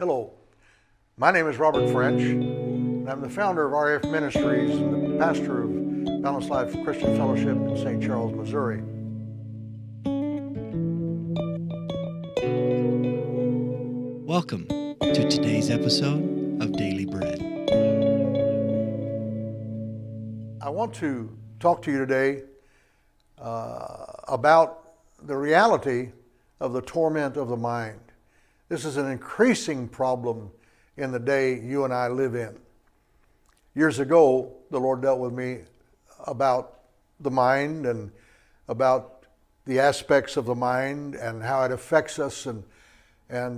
Hello, my name is Robert French, and I'm the founder of RAF Ministries and the pastor of Balanced Life Christian Fellowship in St. Charles, Missouri. Welcome to today's episode of Daily Bread. I want to talk to you today about the reality of the torment of the mind. This is an increasing problem in the day you and I live in. Years ago, the Lord dealt with me about the mind and about the aspects of the mind and how it affects us and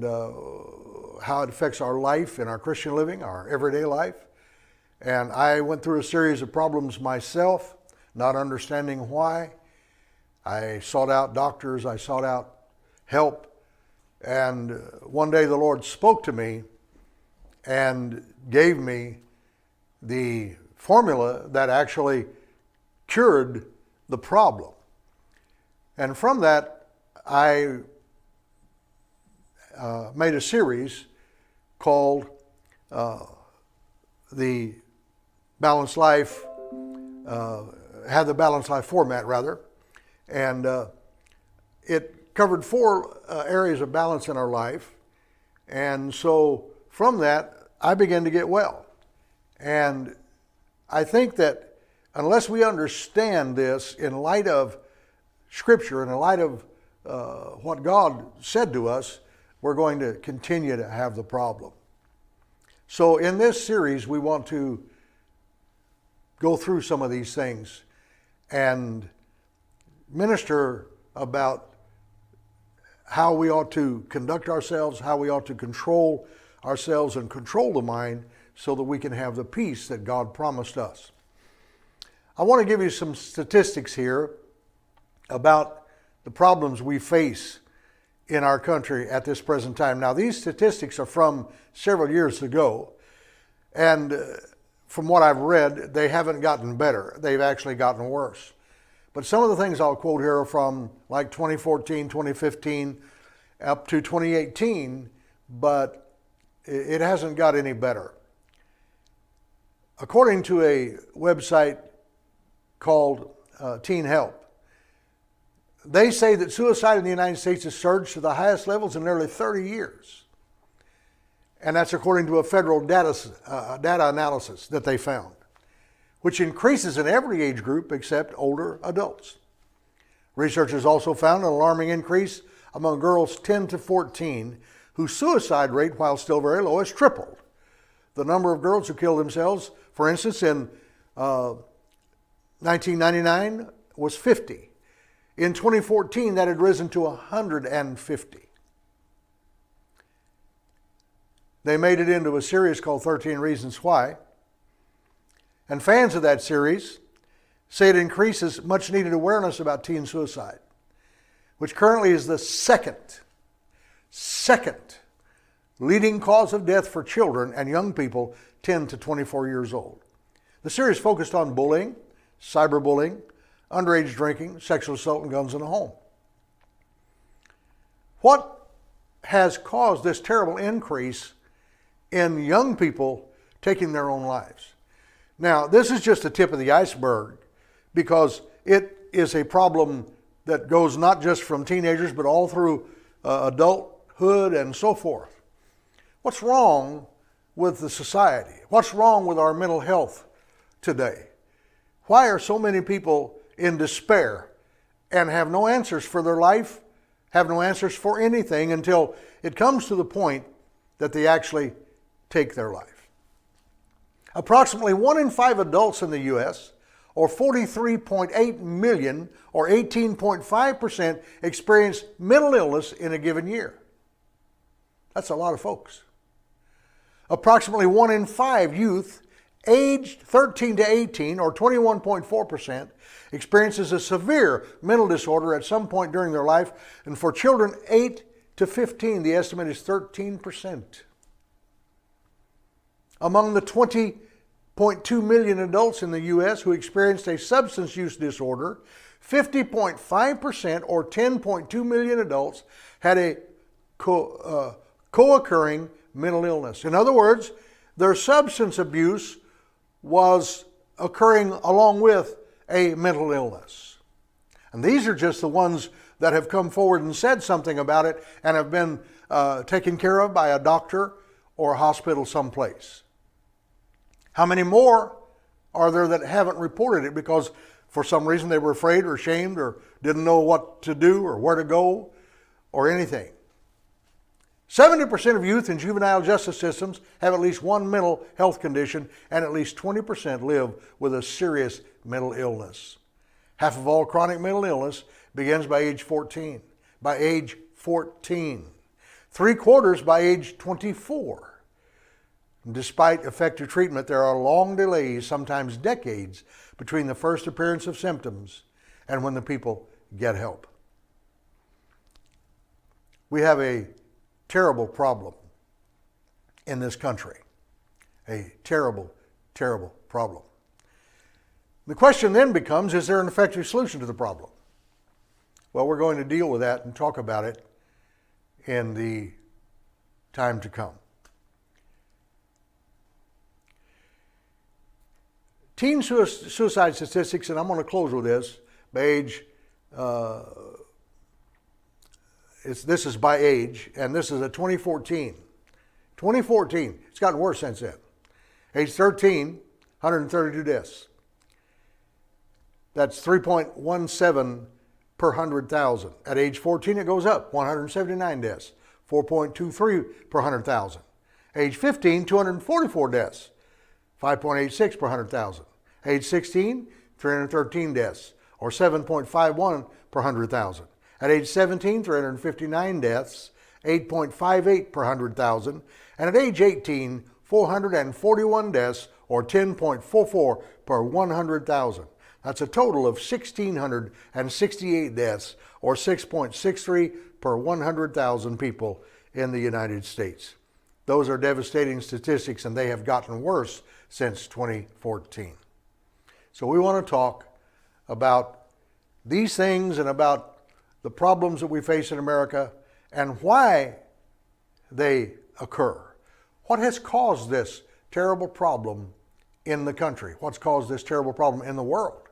how it affects our life in our Christian living, our everyday life. And I went through a series of problems myself, not understanding why. I sought out doctors, I sought out help. And one day the Lord spoke to me and gave me the formula that actually cured the problem. And from that, I made a series called the Balanced Life, had the Balanced Life format rather, and it covered four areas of balance in our life. And so from that, I began to get well. And I think that unless we understand this in light of Scripture and in light of what God said to us, we're going to continue to have the problem. So in this series, we want to go through some of these things and minister about how we ought to conduct ourselves, how we ought to control ourselves and control the mind so that we can have the peace that God promised us. I want to give you some statistics here about the problems we face in our country at this present time. Now, these statistics are from several years ago, and from what I've read, they haven't gotten better. They've actually gotten worse. But some of the things I'll quote here are from like 2014, 2015, up to 2018, but it hasn't got any better. According to a website called Teen Help, they say that suicide in the United States has surged to the highest levels in nearly 30 years. And that's according to a federal data analysis that they found, which increases in every age group except older adults. Researchers also found an alarming increase among girls 10 to 14, whose suicide rate, while still very low, has tripled. The number of girls who killed themselves, for instance, in 1999 was 50. In 2014, that had risen to 150. They made it into a series called 13 Reasons Why. And fans of that series say it increases much needed awareness about teen suicide, which currently is the second leading cause of death for children and young people 10 to 24 years old. The series focused on bullying, cyberbullying, underage drinking, sexual assault, and guns in the home. What has caused this terrible increase in young people taking their own lives? Now, this is just the tip of the iceberg because it is a problem that goes not just from teenagers but all through adulthood and so forth. What's wrong with the society? What's wrong with our mental health today? Why are so many people in despair and have no answers for their life, have no answers for anything until it comes to the point that they actually take their life? Approximately 1 in 5 adults in the U.S., or 43.8 million, or 18.5%, experience mental illness in a given year. That's a lot of folks. Approximately 1 in 5 youth aged 13 to 18, or 21.4%, experiences a severe mental disorder at some point during their life, and for children 8 to 15, the estimate is 13%. Among the 20.2 million adults in the U.S. who experienced a substance use disorder, 50.5%, or 10.2 million adults, had a co-occurring mental illness. In other words, their substance abuse was occurring along with a mental illness. And these are just the ones that have come forward and said something about it and have been taken care of by a doctor or a hospital someplace. How many more are there that haven't reported it because for some reason they were afraid or ashamed or didn't know what to do or where to go or anything? 70% of youth in juvenile justice systems have at least one mental health condition, and at least 20% live with a serious mental illness. Half of all chronic mental illness begins by age 14. By age 14. 3/4 by age 24. Despite effective treatment, there are long delays, sometimes decades, between the first appearance of symptoms and when the people get help. We have a terrible problem in this country. A terrible, terrible problem. The question then becomes, is there an effective solution to the problem? Well, we're going to deal with that and talk about it in the time to come. Teen suicide statistics, and I'm going to close with this, by age, this is by age, and this is a 2014. 2014, it's gotten worse since then. Age 13, 132 deaths. That's 3.17 per 100,000. At age 14, it goes up, 179 deaths, 4.23 per 100,000. Age 15, 244 deaths, 5.86 per 100,000. Age 16, 313 deaths, or 7.51 per 100,000. At age 17, 359 deaths, 8.58 per 100,000. And at age 18, 441 deaths, or 10.44 per 100,000. That's a total of 1,668 deaths, or 6.63 per 100,000 people in the United States. Those are devastating statistics, and they have gotten worse since 2014. So we want to talk about these things and about the problems that we face in America and why they occur. What has caused this terrible problem in the country? What's caused this terrible problem in the world?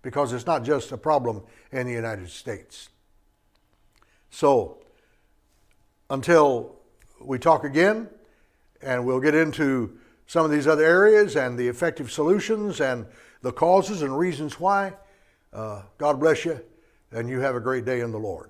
Because it's not just a problem in the United States. So, until we talk again, and we'll get into some of these other areas and the effective solutions and the causes and reasons why, God bless you, and you have a great day in the Lord.